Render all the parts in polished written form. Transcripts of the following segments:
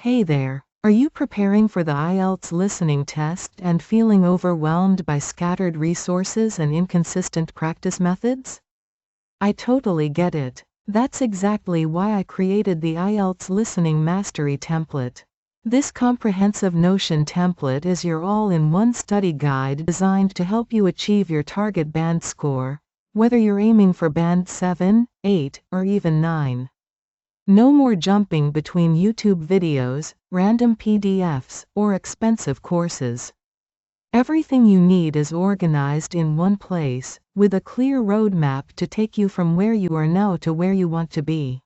Hey there. Are you preparing for the IELTS listening test and feeling overwhelmed by scattered resources and inconsistent practice methods? I totally get it. That's exactly why I created the IELTS Listening Mastery Template. This comprehensive Notion template is your all-in-one study guide designed to help you achieve your target band score, whether you're aiming for band 7, 8, or even 9. No more jumping between YouTube videos, random PDFs, or expensive courses. Everything you need is organized in one place, with a clear roadmap to take you from where you are now to where you want to be.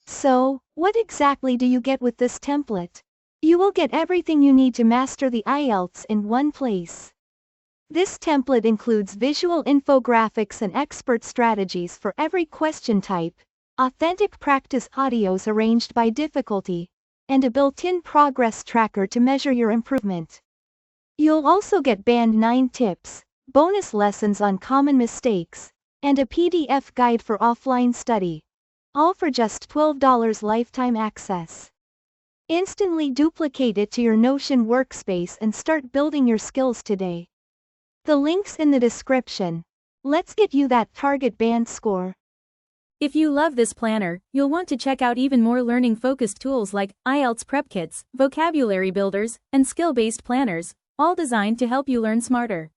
So, what exactly do you get with this template? You will get everything you need to master the IELTS in one place. This template includes visual infographics and expert strategies for every question type, authentic practice audios arranged by difficulty, and a built-in progress tracker to measure your improvement. You'll also get Band 9 tips, bonus lessons on common mistakes, and a PDF guide for offline study. All for just $12 lifetime access. Instantly duplicate it to your Notion workspace and start building your skills today. The link's in the description. Let's get you that target band score. If you love this planner, you'll want to check out even more learning-focused tools like IELTS prep kits, vocabulary builders, and skill-based planners, all designed to help you learn smarter.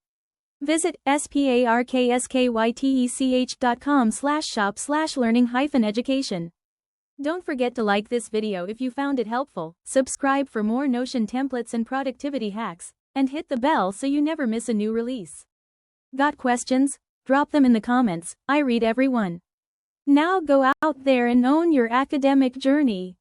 Visit sparkskytech.com/shop/learning-education. Don't forget to like this video if you found it helpful, subscribe for more Notion templates and productivity hacks, and hit the bell so you never miss a new release. Got questions? Drop them in the comments, I read every one. Now go out there and own your academic journey.